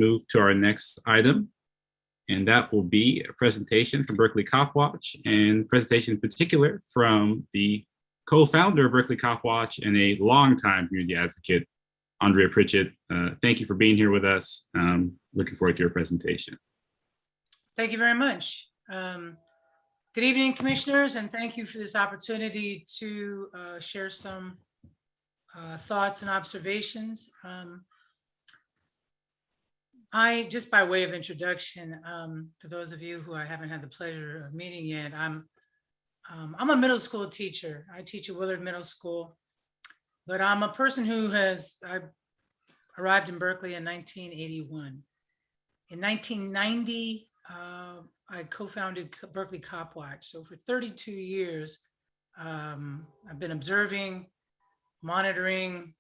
move to our next item, and that will be a presentation from Berkeley Copwatch, and presentation in particular from the co-founder of Berkeley Copwatch and a longtime community advocate, Andrea Prichett. Thank you for being here with us. Looking forward to your presentation. Thank you very much. Good evening, commissioners, and thank you for this opportunity to share some thoughts and observations. Just by way of introduction, for those of you who I haven't had the pleasure of meeting yet, I'm a middle school teacher. I teach at Willard Middle School, but I'm a person who I arrived in Berkeley in 1981. In 1990, I co-founded Berkeley Copwatch. So for 32 years, I've been observing, monitoring,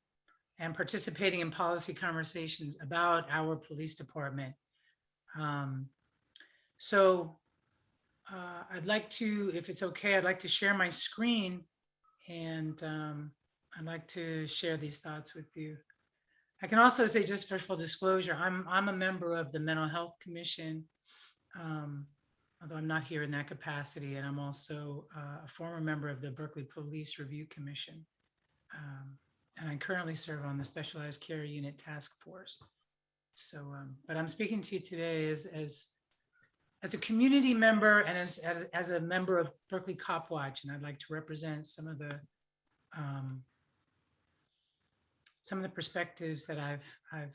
and participating in policy conversations about our police department. I'd like to, if it's okay, I'd like to share my screen, and I'd like to share these thoughts with you. I can also say, just for full disclosure, I'm a member of the Mental Health Commission, although I'm not here in that capacity, and I'm also a former member of the Berkeley Police Review Commission. And I currently serve on the Specialized Care Unit Task Force. So, but I'm speaking to you today as a community member and as a member of Berkeley Copwatch, and I'd like to represent some of the perspectives that I've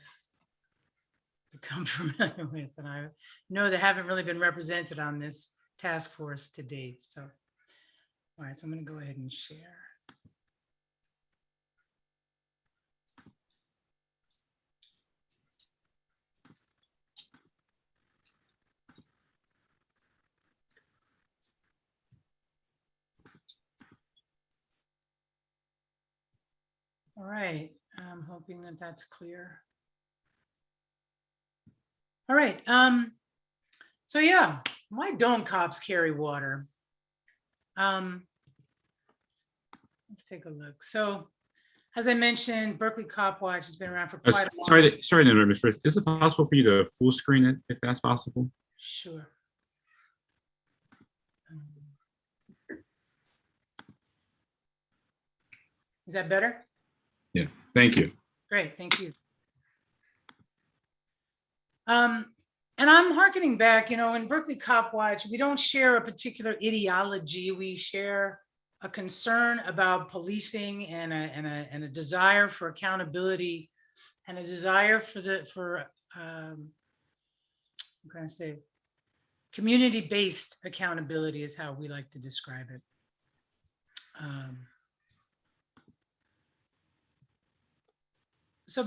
become familiar with, and I know they haven't really been represented on this task force to date. So, all right, so I'm going to go ahead and share. All right, I'm hoping that that's clear. All right, so yeah, why don't cops carry water? Let's take a look. So, as I mentioned, Berkeley Copwatch has been around for quite a long time. Sorry to interrupt, Ms. First. Is it possible for you to full screen it, if that's possible? Sure. Is that better? Yeah, thank you. Great, thank you. And I'm hearkening back, in Berkeley Copwatch, we don't share a particular ideology. We share a concern about policing and a desire for accountability, and a desire for community-based accountability is how we like to describe it. So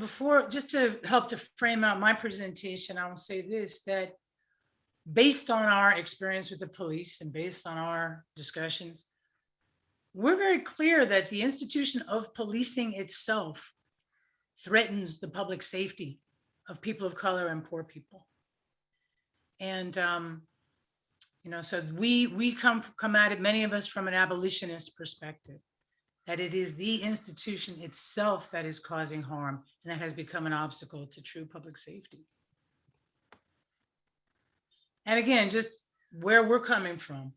just to help to frame out my presentation, I will say this, that based on our experience with the police and based on our discussions, we're very clear that the institution of policing itself threatens the public safety of people of color and poor people. And, so we come at it, many of us, from an abolitionist perspective, that it is the institution itself that is causing harm and that has become an obstacle to true public safety. And again, just where we're coming from,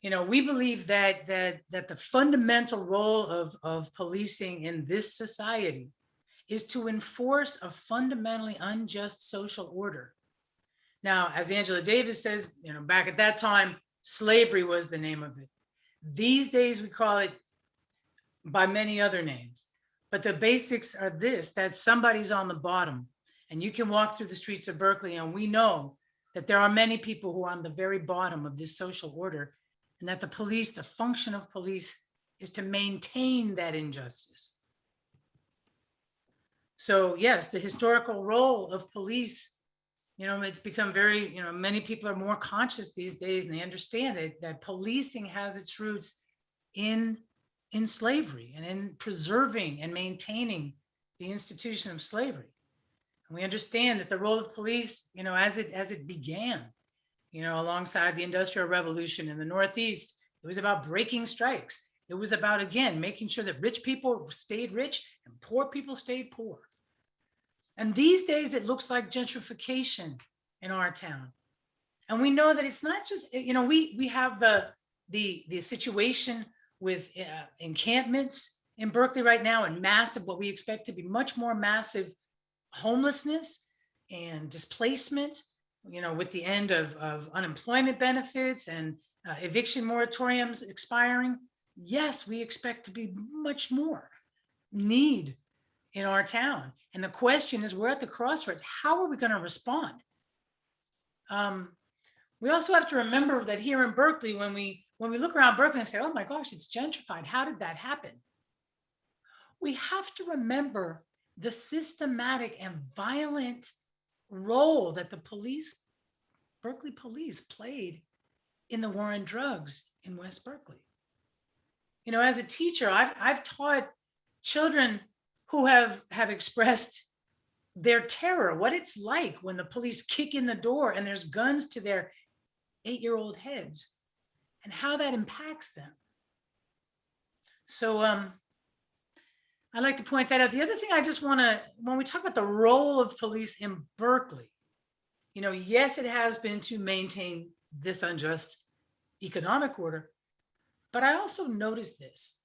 we believe that the fundamental role of policing in this society is to enforce a fundamentally unjust social order. Now, as Angela Davis says, back at that time, slavery was the name of it. These days, we call it by many other names, but the basics are this, that somebody's on the bottom, and you can walk through the streets of Berkeley, and we know that there are many people who are on the very bottom of this social order, and that the function of police is to maintain that injustice. So yes, the historical role of police, it's become very, many people are more conscious these days, and they understand it, that policing has its roots in slavery and in preserving and maintaining the institution of slavery. And we understand that the role of police, as it began, alongside the Industrial Revolution in the Northeast, it was about breaking strikes. It was about, again, making sure that rich people stayed rich and poor people stayed poor. And these days it looks like gentrification in our town. And we know that it's not just, we have the situation with encampments in Berkeley right now, and massive, what we expect to be much more massive homelessness and displacement, with the end of unemployment benefits and eviction moratoriums expiring. Yes, we expect to be much more need in our town. And the question is, we're at the crossroads. How are we going to respond? We also have to remember that here in Berkeley, when we look around Berkeley and say, oh my gosh, it's gentrified, how did that happen? We have to remember the systematic and violent role that the police, Berkeley Police, played in the war on drugs in West Berkeley. As a teacher, I've taught children who have expressed their terror, what it's like when the police kick in the door and there's guns to their 8-year-old heads, and how that impacts them. So I'd like to point that out. The other thing I just want to, when we talk about the role of police in Berkeley, yes, it has been to maintain this unjust economic order, but I also noticed this.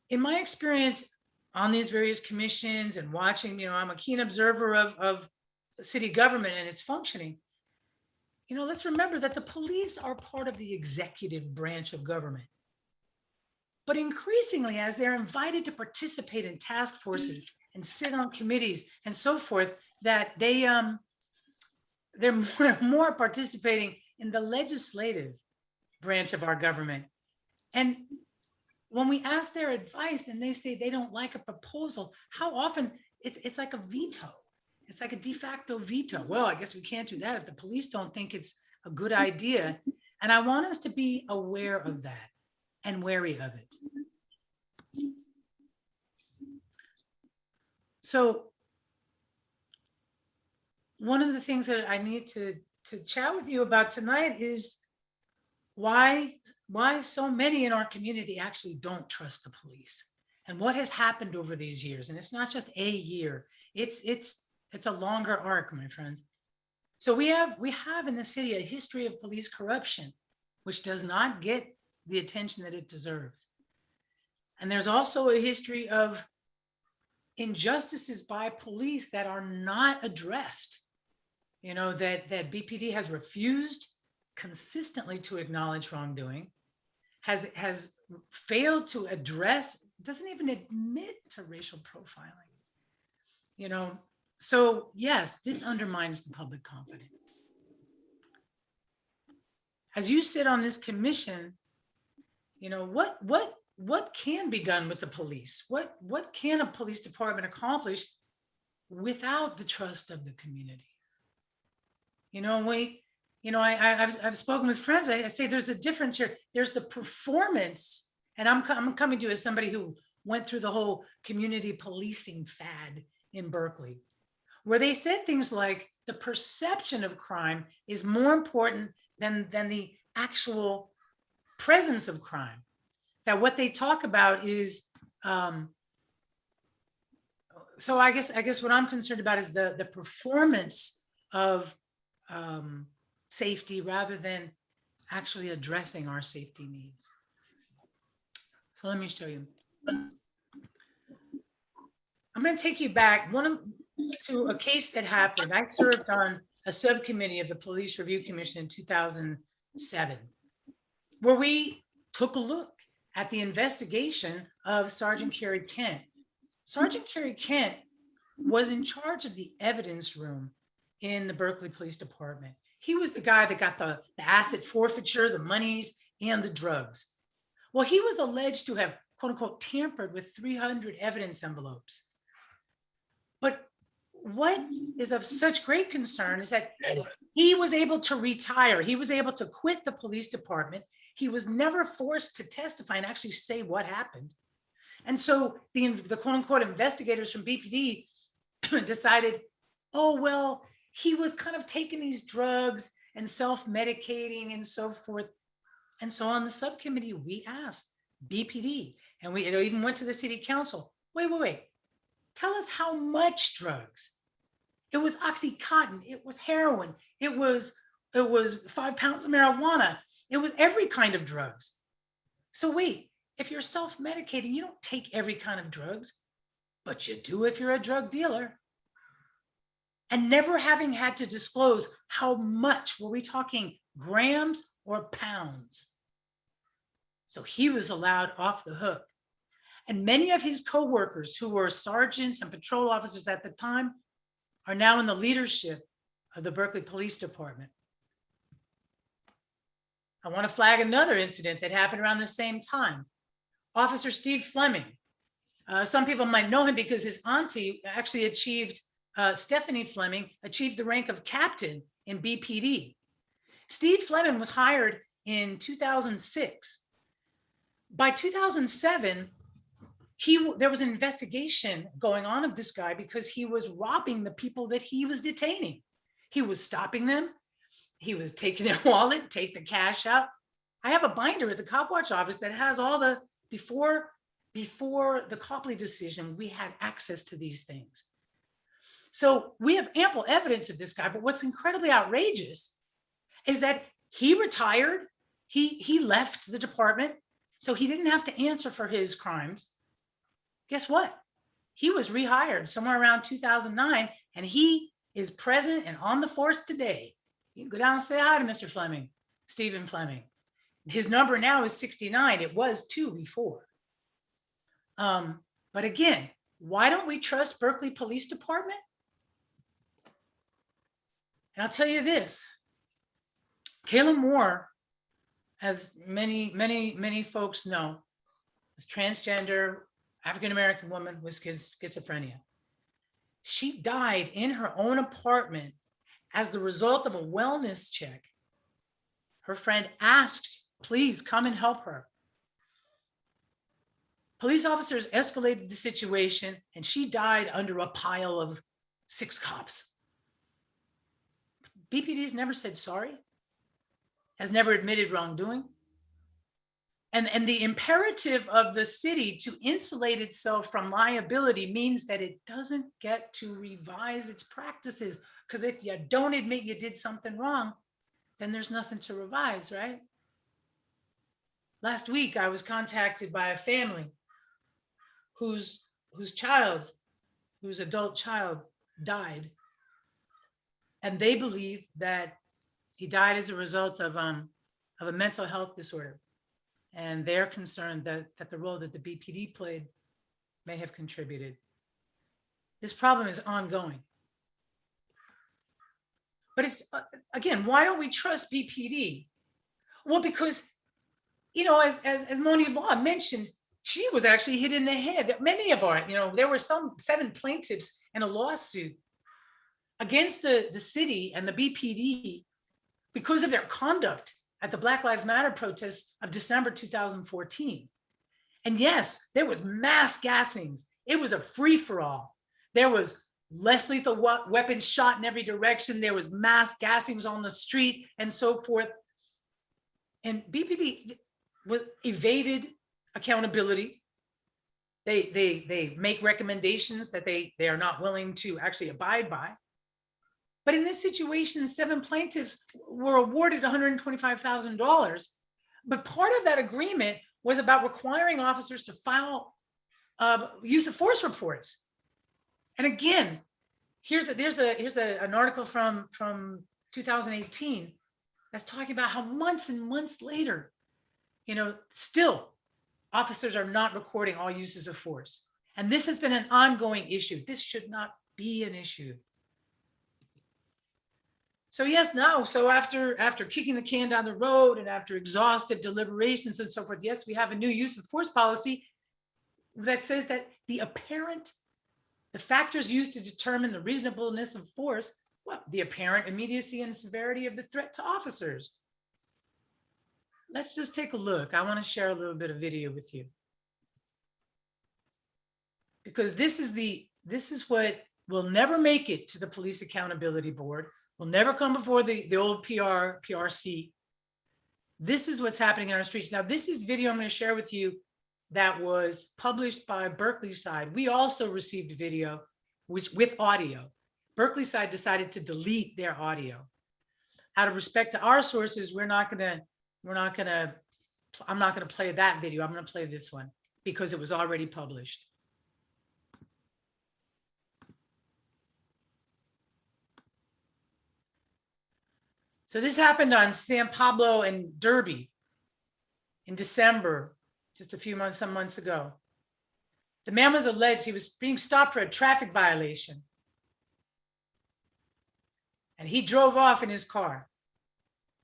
In my experience on these various commissions and watching, I'm a keen observer of city government and its functioning. Let's remember that the police are part of the executive branch of government. But increasingly, as they're invited to participate in task forces and sit on committees and so forth, that they're more participating in the legislative branch of our government. And when we ask their advice and they say they don't like a proposal, how often it's like a veto. It's like a de facto veto. Well, I guess we can't do that if the police don't think it's a good idea. And I want us to be aware of that and wary of it. So one of the things that I need to chat with you about tonight is why so many in our community actually don't trust the police, and what has happened over these years. And it's not just a year, it's a longer arc, my friends. So we have in the city a history of police corruption, which does not get the attention that it deserves. And there's also a history of injustices by police that are not addressed. That BPD has refused consistently to acknowledge wrongdoing, has failed to address, doesn't even admit to racial profiling. So yes, this undermines the public confidence. As you sit on this commission, what can be done with the police? What can a police department accomplish without the trust of the community? I've spoken with friends. I say there's a difference here. There's the performance, and I'm coming to you as somebody who went through the whole community policing fad in Berkeley, where they said things like the perception of crime is more important than the actual presence of crime. That what they talk about is, so I guess what I'm concerned about is the performance of safety rather than actually addressing our safety needs. So let me show you. I'm going to take you back to a case that happened. I served on a subcommittee of the Police Review Commission in 2007, where we took a look at the investigation of Sergeant Kerry Kent. Sergeant Kerry Kent was in charge of the evidence room in the Berkeley Police Department. He was the guy that got the asset forfeiture, the monies, and the drugs. Well, he was alleged to have, quote unquote, tampered with 300 evidence envelopes. But what is of such great concern is that he was able to retire. He was able to quit the police department. He was never forced to testify and actually say what happened. And so the quote unquote investigators from BPD decided, oh, well, he was kind of taking these drugs and self-medicating and so forth. And so on the subcommittee, we asked BPD, and we even went to the city council, wait. Tell us how much drugs. It was Oxycontin, it was heroin, it was 5 pounds of marijuana, it was every kind of drugs. So wait, if you're self-medicating, you don't take every kind of drugs, but you do if you're a drug dealer. And never having had to disclose how much, were we talking grams or pounds? So he was allowed off the hook. And many of his co-workers who were sergeants and patrol officers at the time are now in the leadership of the Berkeley Police Department. I want to flag another incident that happened around the same time. Officer Steve Fleming. Some people might know him because his auntie actually achieved, Stephanie Fleming achieved the rank of captain in BPD. Steve Fleming was hired in 2006. By 2007, there was an investigation going on of this guy because he was robbing the people that he was detaining. He was stopping them. He was taking their wallet, take the cash out. I have a binder at the Copwatch office that has all the, before the Copley decision, we had access to these things. So we have ample evidence of this guy, but what's incredibly outrageous is that he retired, he left the department, so he didn't have to answer for his crimes. Guess what? He was rehired somewhere around 2009, and he is present and on the force today. You can go down and say hi to Mr. Fleming, Stephen Fleming. His number now is 69. It was 2 before. But again, why don't we trust Berkeley Police Department? And I'll tell you this, Kayla Moore, as many folks know, is transgender, African-American woman with schizophrenia. She died in her own apartment as the result of a wellness check. Her friend asked, please come and help her. Police officers escalated the situation and she died under a pile of 6 cops. BPD's never said sorry, has never admitted wrongdoing. And the imperative of the city to insulate itself from liability means that it doesn't get to revise its practices. Because if you don't admit you did something wrong, then there's nothing to revise, right? Last week, I was contacted by a family whose adult child died. And they believe that he died as a result of a mental health disorder. And they're concerned that the role that the BPD played may have contributed. This problem is ongoing. But it's, again, why don't we trust BPD? Well, because, you know, as Moni Law mentioned, she was actually hit in the head. Many of our, you know, there were 7 plaintiffs in a lawsuit against the city and the BPD because of their conduct at the Black Lives Matter protests of December 2014. And yes, there was mass gassings. It was a free-for-all. There was less lethal weapons shot in every direction. There was mass gassings on the street and so forth. And BPD was evaded accountability. They make recommendations that they are not willing to actually abide by. But in this situation, 7 plaintiffs were awarded $125,000. But part of that agreement was about requiring officers to file use of force reports. And again, here's an article from 2018 that's talking about how months and months later, you know, still officers are not recording all uses of force. And this has been an ongoing issue. This should not be an issue. So yes, now, so after kicking the can down the road and after exhaustive deliberations and so forth, yes, we have a new use of force policy that says that the factors used to determine the reasonableness of force, well, the apparent immediacy and severity of the threat to officers. Let's just take a look. I want to share a little bit of video with you. Because this is what will never make it to the Police Accountability Board, will never come before the old PRC. This is what's happening in our streets. Now, this is video I'm going to share with you that was published by Berkeley side, we also received video, which with audio. Berkeley side decided to delete their audio. Out of respect to our sources, I'm not gonna play that video. I'm gonna play this one because it was already published. So this happened on San Pablo and Derby in December, just some months ago. The man was alleged he was being stopped for a traffic violation. And he drove off in his car.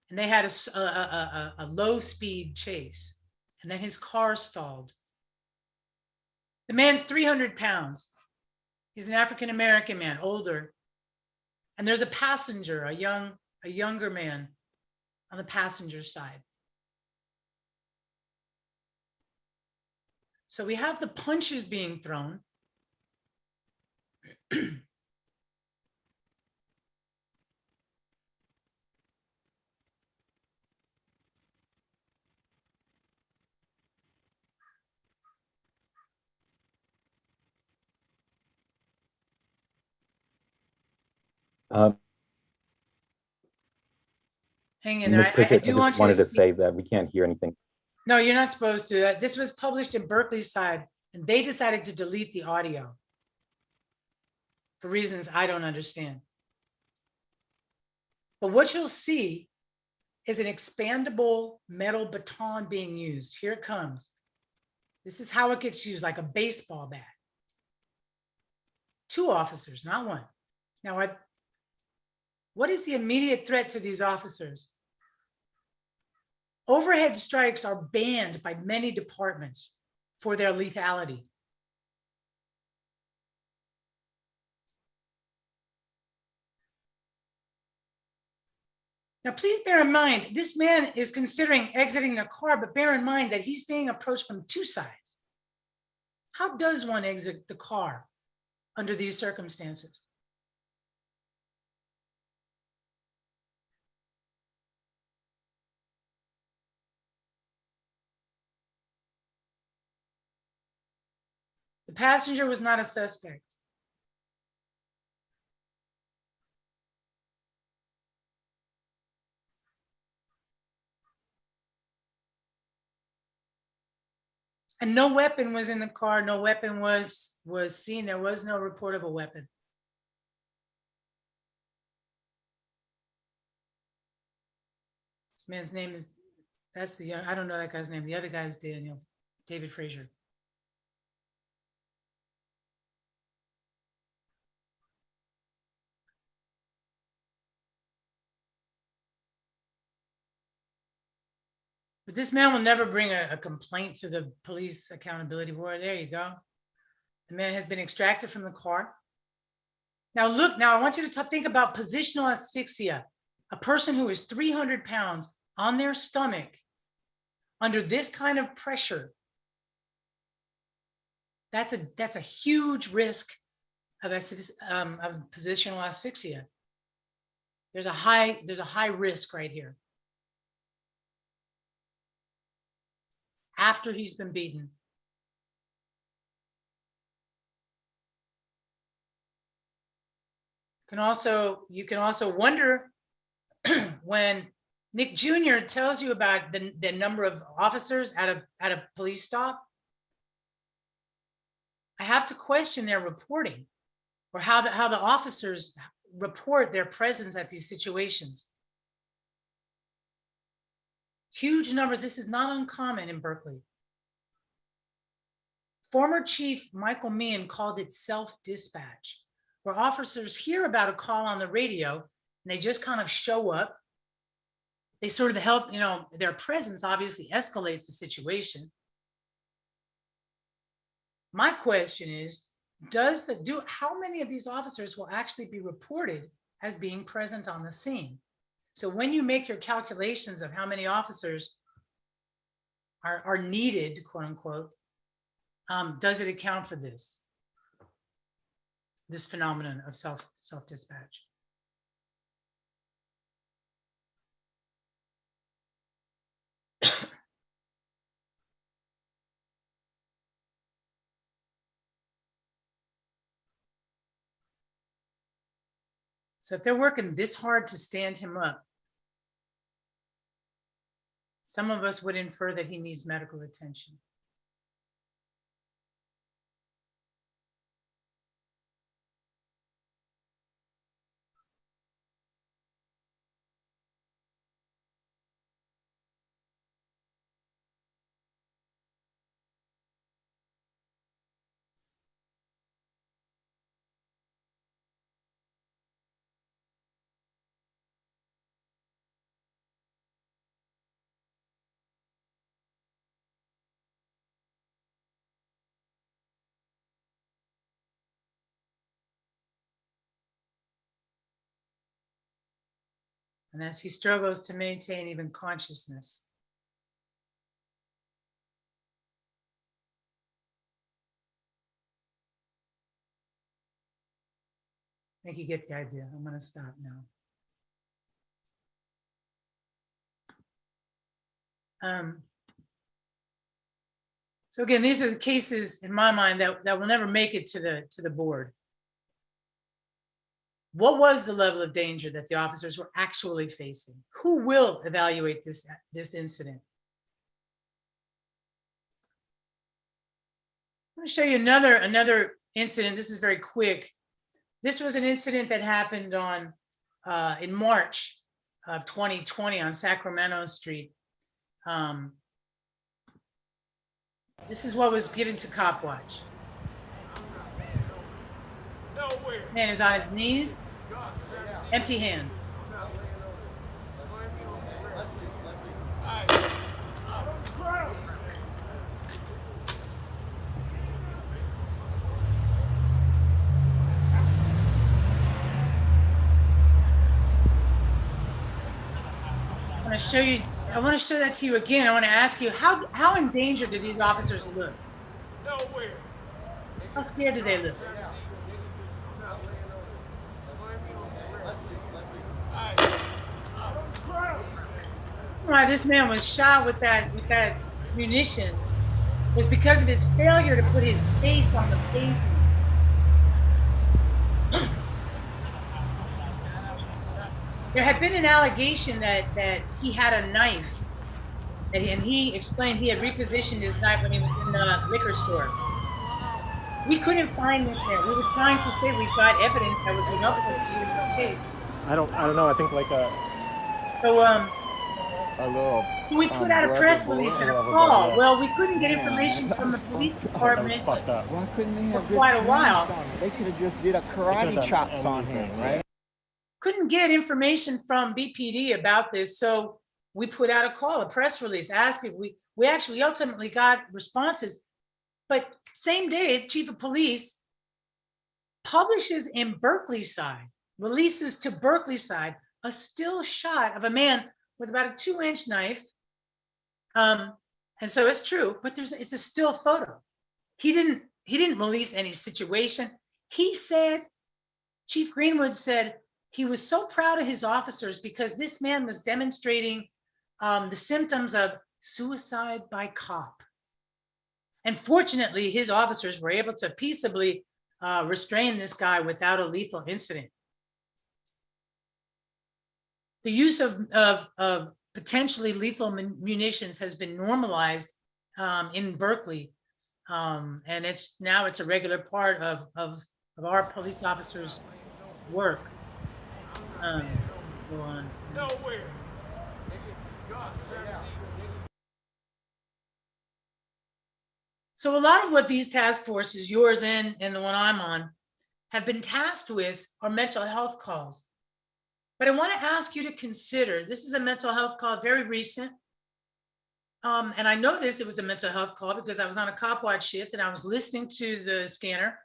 And they had a low speed chase. And then his car stalled. The man's 300 pounds. He's an African-American man, older. And there's a passenger, a younger man on the passenger side. So we have the punches being thrown. Hang in there. Ms. Prichett, I do want just you wanted to speak. say that we can't hear anything. No, you're not supposed to. This was published in Berkeley side, and they decided to delete the audio for reasons I don't understand. But what you'll see is an expandable metal baton being used. Here it comes. This is how it gets used, like a baseball bat. 2 officers, not 1. Now, what is the immediate threat to these officers? Overhead strikes are banned by many departments for their lethality. Now, please bear in mind, this man is considering exiting the car, but bear in mind that he's being approached from 2 sides. How does one exit the car under these circumstances? The passenger was not a suspect. And no weapon was in the car. No weapon was seen. There was no report of a weapon. This man's name is, I don't know that guy's name. The other guy is David Frazier. But this man will never bring a complaint to the Police Accountability Board. There you go. The man has been extracted from the car. Now look, I want you to think about positional asphyxia. A person who is 300 pounds on their stomach under this kind of pressure. That's a huge risk of positional asphyxia. There's a high risk right here. After he's been beaten. You can also wonder when Nick Jr. tells you about the number of officers at a police stop. I have to question their reporting or how the officers report their presence at these situations. Huge numbers. This is not uncommon in Berkeley. Former Chief Michael Meehan called it self-dispatch, where officers hear about a call on the radio and they just kind of show up. They sort of help, their presence obviously escalates the situation. My question is, how many of these officers will actually be reported as being present on the scene? So when you make your calculations of how many officers are needed, quote unquote, does it account for this phenomenon of self-dispatch? So if they're working this hard to stand him up, some of us would infer that he needs medical attention. And as he struggles to maintain even consciousness. I think you get the idea. I'm going to stop now. So again, these are the cases in my mind that will never make it to the board. What was the level of danger that the officers were actually facing? Who will evaluate this incident? I'm going to show you another incident. This is very quick. This was an incident that happened on in March of 2020 on Sacramento Street. This is what was given to Copwatch. Man is on his knees, empty hands. I want to show that to you again. I want to ask you, how in danger do these officers look? Nowhere. How scared do they look? Why this man was shot with that munition was because of his failure to put his face on the pavement. There had been an allegation that he had a knife, and he explained he had repositioned his knife when he was in the liquor store. We couldn't find this man. We were trying to say we've got evidence that would be helpful to the case. I don't know. I think like a little. We put out a press release and a call. Well, we couldn't get information from the police department fucked up. Why couldn't they have for quite a while. They could have just did a karate chops on him, right? Couldn't get information from BPD about this, so we put out a call, a press release, asked people. We actually ultimately got responses, but same day, the chief of police publishes in Berkeley side, releases to Berkeley side, a still shot of a man with about a 2-inch knife. And so it's true, but it's a still photo. He didn't release any situation. He said, Chief Greenwood said, he was so proud of his officers because this man was demonstrating the symptoms of suicide by cop. And fortunately, his officers were able to peaceably restrain this guy without a lethal incident. The use of potentially lethal munitions has been normalized in Berkeley, and it's a regular part of our police officers' work. Go on. Nowhere. So a lot of what these task forces, yours and the one I'm on, have been tasked with are mental health calls. But I want to ask you to consider, this is a mental health call, very recent. And I know it was a mental health call because I was on a Copwatch shift and I was listening to the scanner,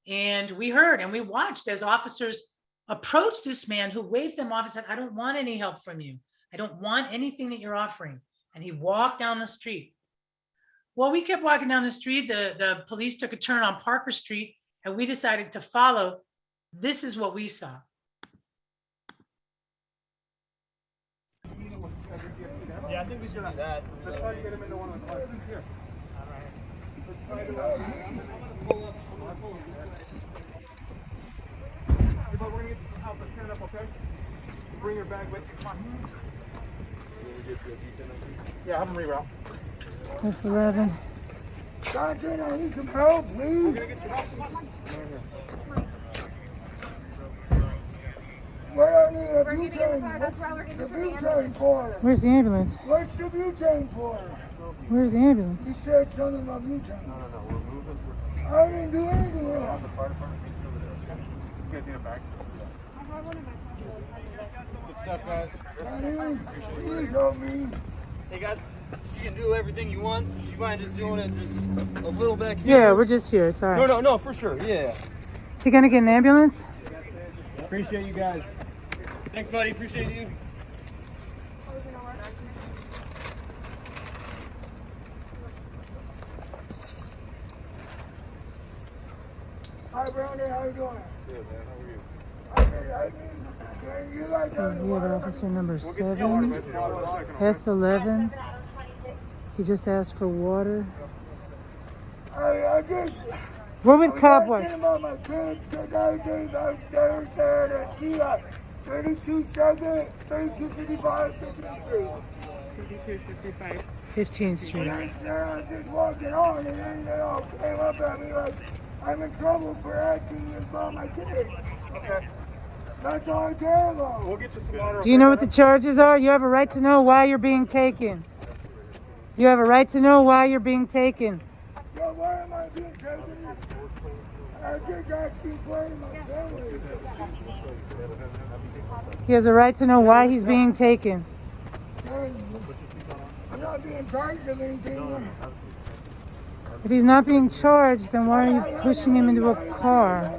and we heard and we watched as officers approached this man who waved them off and said, I don't want any help from you. I don't want anything that you're offering. And he walked down the street. Well, we kept walking down the street. The police took a turn on Parker Street and we decided to follow. This is what we saw. Yeah, I think we should do that. Let's try to get him into one of the cars. Here. All right. Let's try to I'm gonna pull up. help her stand up, okay? Bring her bag with you. Come on. Yeah, have him reroute. That's 11. Sergeant, I need some help, We're please. gonna get you help. Come on. What I need a We're getting in the butane. car. That's why we're What's getting the to the butane for? Where's the ambulance? What's the butane for? Where's the ambulance? He said something about butane. No, we're moving. I didn't do anything with it. The fire department takes over there. You guys need a bag? I have one of my photos. Good stuff, guys. Please help me. Hey guys, you can do everything you want. Do you mind just doing it just a little back here? Yeah, we're just here. It's all right. No, for sure. Yeah. Is he gonna get an ambulance? Appreciate you guys. Thanks, buddy. Appreciate you. Hi, Brandon. How you doing? Good, man. How are you? Can you guys have any We have water? officer number 7, Second. S11. He just asked for water. I just. We're with I was Copwatch. asking about my kids because they were saying that he got 32 seconds, 3255, 53. 15th Street. And I was just walking on, and then they all came up at me like, I'm in trouble for asking you about my kids. Okay. That's all I care about. We'll get you some water. Do you know what the charges are? You have a right to know why you're being taken. You have a right to know why you're being taken. So why am I being taken? I'm just asking for my family. He has a right to know why he's being taken. I'm not being charged of anything. If he's not being charged, then why are you pushing him into a car?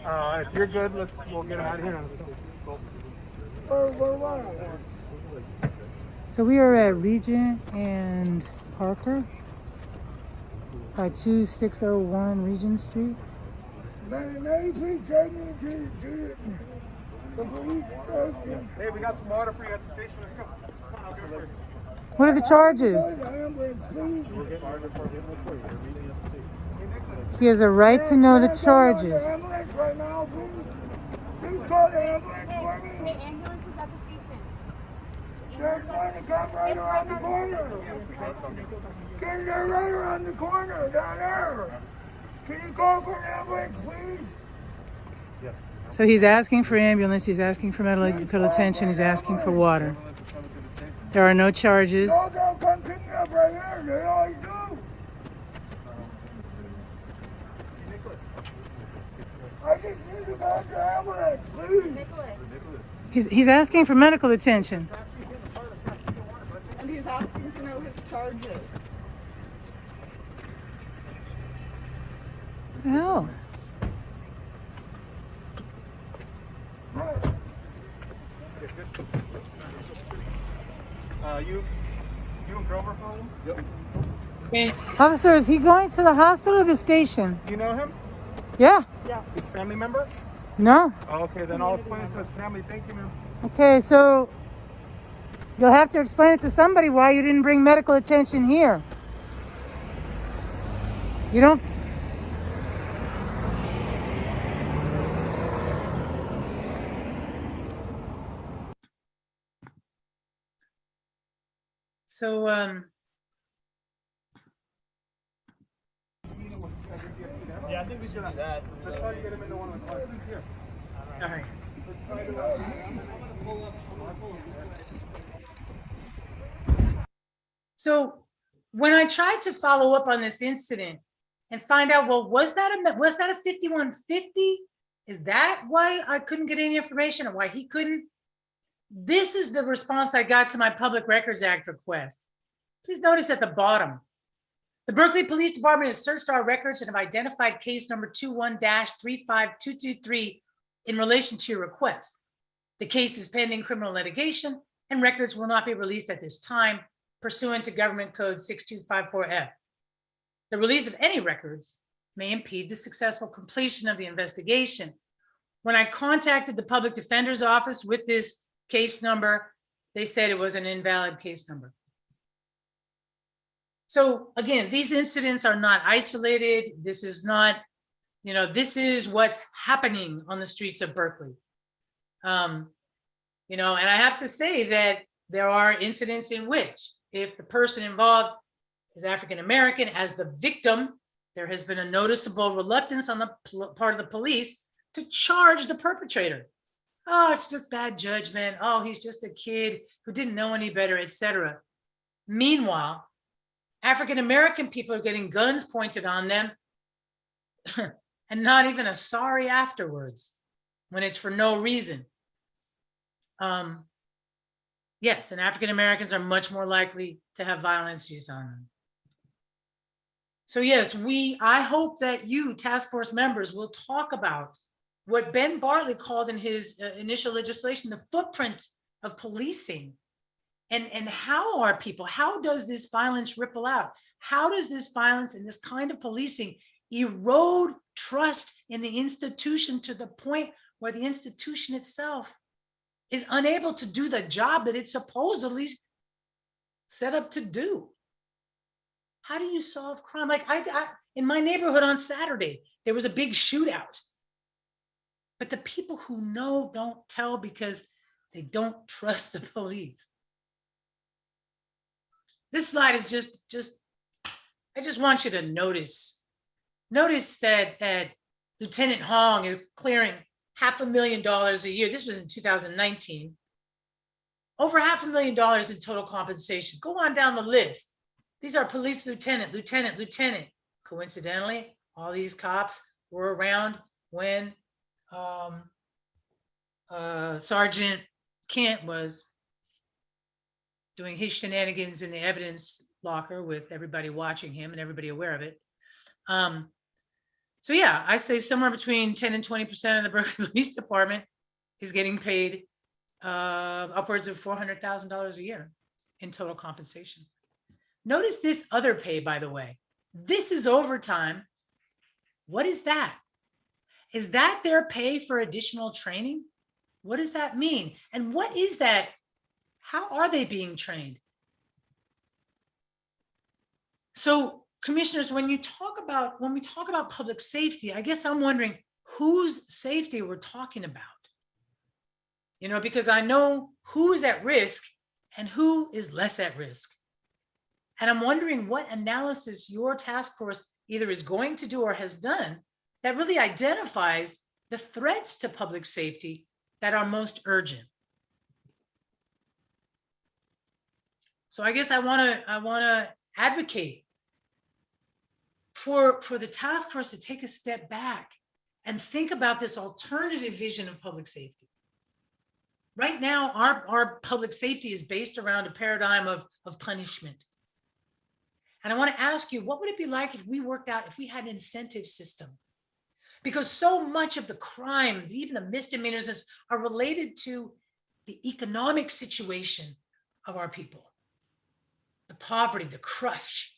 If you're good, we'll get him out of here. So we are at Regent and Parker by 2601 Regent Street. May you please take me to the police station? Hey, we got some water for you at the station. Let's go. Come on, I'll get it for you. What are the charges? The ambulance, please. He has a right to know the charges. The ambulance right now, please. Please call the ambulance for The me. ambulance is at the station. There's one to come right around the corner. They're right around the corner down there. Can you call for an ambulance, please? So he's asking for ambulance, he's asking for medical attention, he's asking for water. There are no charges. No, don't come pick me up right here. They always do. I just need to call the ambulance, please. He's asking for medical attention. And he's asking to know his charges. What the hell? You and Grover home? Yep. Officer, is he going to the hospital or the station? Do you know him? Yeah. He's a family member? No? Oh, okay, then I'll explain it to his family. Thank you, ma'am. Okay, so you'll have to explain it to somebody why you didn't bring medical attention here. You don't. So, Yeah, I think we should do that. Let's try to get him into one of the cars. Here. sorry. So when I tried to follow up on this incident and find out, well, was that a 5150? Is that why I couldn't get any information or why he couldn't? This is the response I got to my Public Records Act request. Please notice at the bottom, the Berkeley Police Department has searched our records and have identified case number 21-35223 in relation to your request. The case is pending criminal litigation and records will not be released at this time pursuant to Government Code 6254F. The release of any records may impede the successful completion of the investigation. When I contacted the Public Defender's Office with this case number, they said it was an invalid case number. So again, these incidents are not isolated. This is not, You know, this is what's happening on the streets of Berkeley. You know, and I have to say that there are incidents in which if the person involved is African-American as the victim, there has been a noticeable reluctance on the part of the police to charge the perpetrator. Oh, it's just bad judgment. Oh, he's just a kid who didn't know any better, etc. Meanwhile, African-American people are getting guns pointed on them and not even a sorry afterwards when it's for no reason. Yes, and African-Americans are much more likely to have violence used on them. So yes, I hope that you task force members will talk about what Ben Bartley called in his initial legislation, the footprint of policing. And how does this violence ripple out? How does this violence and this kind of policing erode trust in the institution to the point where the institution itself is unable to do the job that it's supposedly set up to do? How do you solve crime? Like in my neighborhood on Saturday, there was a big shootout. But the people who know don't tell because they don't trust the police. This slide is I just want you to notice that Lieutenant Hong is clearing $500,000 a year. This was in 2019. Over $500,000 in total compensation. Go on down the list. These are police lieutenant. Coincidentally, all these cops were around when Sergeant Kent was doing his shenanigans in the evidence locker with everybody watching him and everybody aware of it. So yeah, I say somewhere between 10 and 20% of the Berkeley Police Department is getting paid upwards of $400,000 a year in total compensation. Notice this other pay, by the way. This is overtime. What is that? Is that their pay for additional training? What does that mean? And what is that? How are they being trained? So, commissioners, when we talk about public safety, I guess I'm wondering whose safety we're talking about. You know, because I know who is at risk and who is less at risk. And I'm wondering what analysis your task force either is going to do or has done that really identifies the threats to public safety that are most urgent. So I guess I want to advocate for the task force to take a step back and think about this alternative vision of public safety. Right now, our public safety is based around a paradigm of punishment. And I want to ask you, what would it be like if we had an incentive system? Because so much of the crime, even the misdemeanors, are related to the economic situation of our people. The poverty, the crush,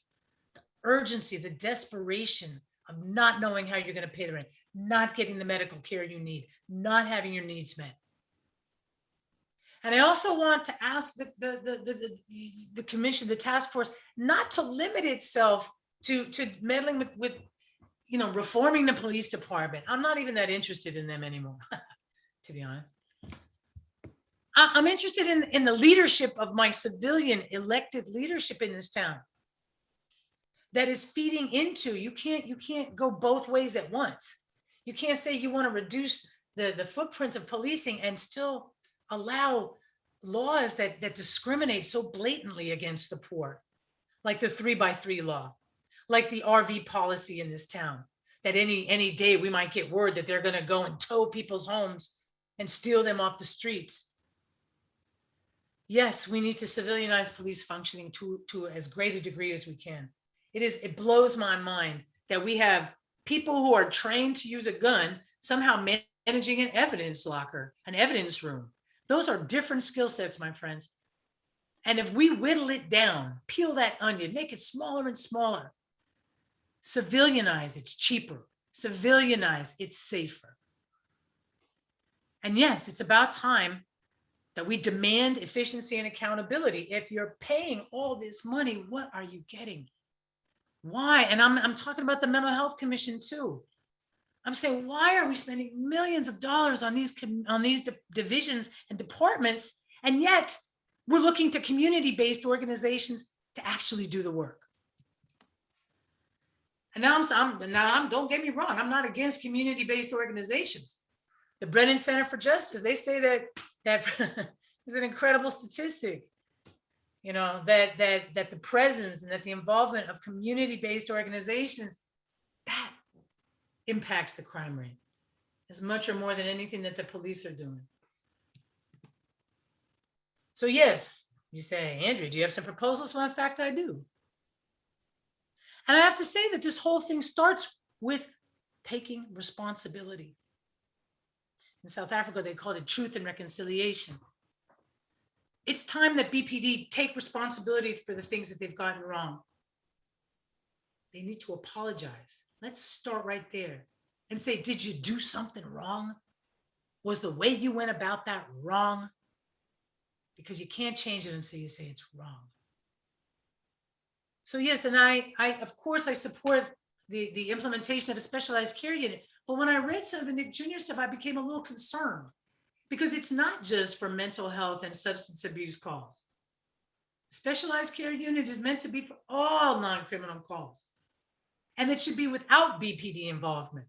the urgency, the desperation of not knowing how you're going to pay the rent, not getting the medical care you need, not having your needs met. And I also want to ask the commission, the task force, not to limit itself to meddling with reforming the police department. I'm not even that interested in them anymore, to be honest. I'm interested in the leadership of my civilian elected leadership in this town that is feeding into, you can't go both ways at once. You can't say you want to reduce the footprint of policing and still allow laws that discriminate so blatantly against the poor, like the 3x3 law, like the RV policy in this town, that any day we might get word that they're going to go and tow people's homes and steal them off the streets. Yes, we need to civilianize police functioning to as great a degree as we can. It blows my mind that we have people who are trained to use a gun somehow managing an evidence locker, an evidence room. Those are different skill sets, my friends. And if we whittle it down, peel that onion, make it smaller and smaller, civilianize, it's cheaper. Civilianize, it's safer. And yes, it's about time that we demand efficiency and accountability. If you're paying all this money, what are you getting? Why? And I'm talking about the Mental Health Commission too. I'm saying, why are we spending millions of dollars on these divisions and departments, and yet we're looking to community-based organizations to actually do the work? And now don't get me wrong, I'm not against community-based organizations. The Brennan Center for Justice, they say that is an incredible statistic, you know, that the presence and that the involvement of community-based organizations, that impacts the crime rate as much or more than anything that the police are doing. So yes, you say, Andrea, do you have some proposals? Well, in fact, I do. And I have to say that this whole thing starts with taking responsibility. In South Africa, they called it truth and reconciliation. It's time that BPD take responsibility for the things that they've gotten wrong. They need to apologize. Let's start right there and say, did you do something wrong? Was the way you went about that wrong? Because you can't change it until you say it's wrong. So yes, and I of course, I support the implementation of a specialized care unit. But when I read some of the Nick Jr. stuff, I became a little concerned because it's not just for mental health and substance abuse calls. Specialized care unit is meant to be for all non-criminal calls. And it should be without BPD involvement.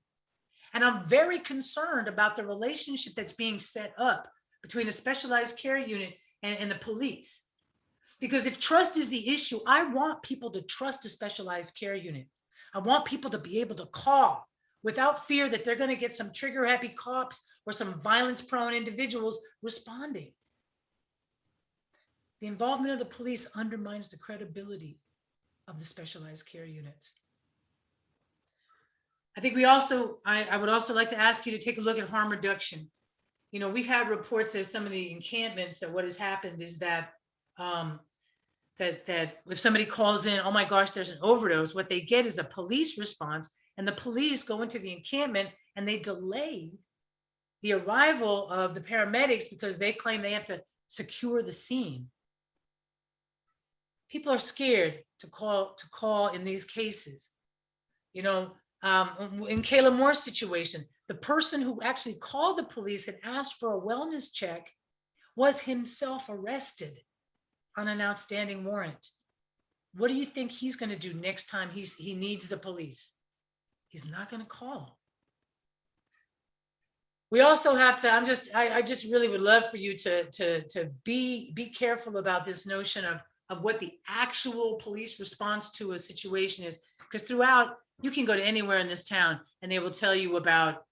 And I'm very concerned about the relationship that's being set up between a specialized care unit and the police. Because if trust is the issue, I want people to trust a specialized care unit. I want people to be able to call without fear that they're going to get some trigger-happy cops or some violence-prone individuals responding. The involvement of the police undermines the credibility of the specialized care units. I think I would also like to ask you to take a look at harm reduction. You know, we've had reports at some of the encampments that what has happened is that that if somebody calls in, oh my gosh, there's an overdose, what they get is a police response, and the police go into the encampment and they delay the arrival of the paramedics because they claim they have to secure the scene. People are scared to call in these cases. You know, in Kayla Moore's situation, the person who actually called the police and asked for a wellness check was himself arrested on an outstanding warrant. What do you think he's going to do next time he needs the police? He's not going to call. We also have to, I just really would love for you to be careful about this notion of what the actual police response to a situation is, because throughout, you can go to anywhere in this town and they will tell you about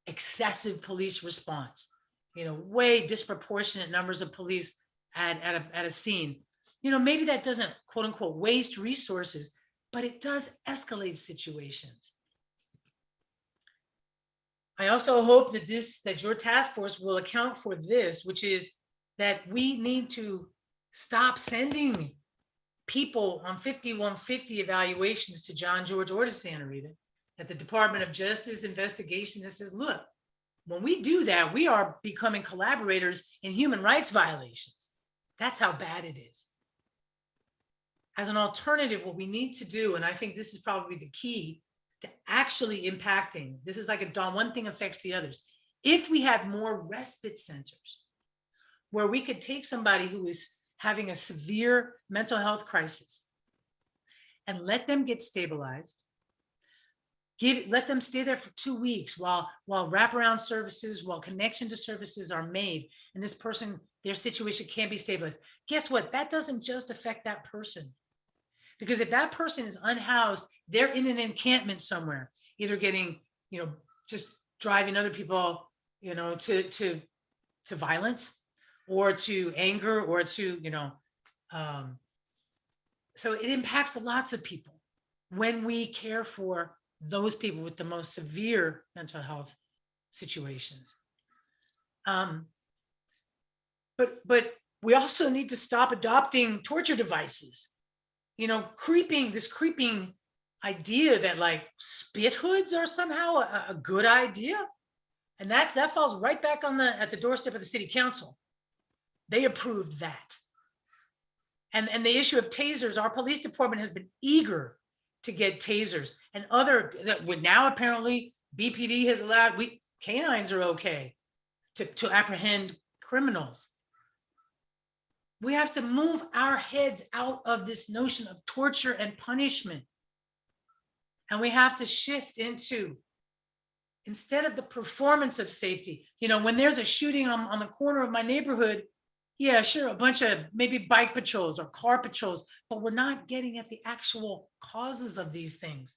excessive police response, you know, way disproportionate numbers of police at a scene. You know, maybe that doesn't quote unquote waste resources, but it does escalate situations. I also hope that your task force will account for this, which is that we need to stop sending people on 5150 evaluations to John George or to Santa Rita, that the Department of Justice investigation that says, look, when we do that, we are becoming collaborators in human rights violations. That's how bad it is. As an alternative, what we need to do, and I think this is probably the key to actually impacting, this is like one thing affects the others. If we had more respite centers where we could take somebody who is having a severe mental health crisis and let them get stabilized, let them stay there for 2 weeks while wraparound services, while connection to services are made, and this person, their situation can't be stabilized. Guess what? That doesn't just affect that person. Because if that person is unhoused, they're in an encampment somewhere, either getting, you know, just driving other people, you know, to violence or to anger or to, you know, so it impacts lots of people when we care for those people with the most severe mental health situations. But we also need to stop adopting torture devices. You know, this creeping idea that like spit hoods are somehow a good idea. And that falls right back at the doorstep of the city council. They approved that. And the issue of tasers, our police department has been eager to get tasers and that would now apparently BPD has allowed, canines are okay to apprehend criminals. We have to move our heads out of this notion of torture and punishment. And we have to shift into, instead of the performance of safety, you know, when there's a shooting on the corner of my neighborhood, yeah, sure, a bunch of maybe bike patrols or car patrols, but we're not getting at the actual causes of these things.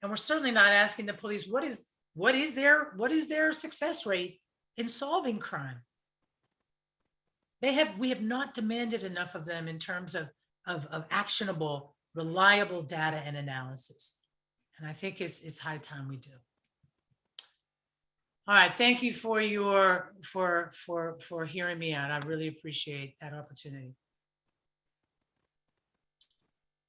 And we're certainly not asking the police, what is their success rate in solving crime? We have not demanded enough of them in terms of actionable, reliable data and analysis. And I think it's high time we do. All right, thank you for hearing me out. I really appreciate that opportunity.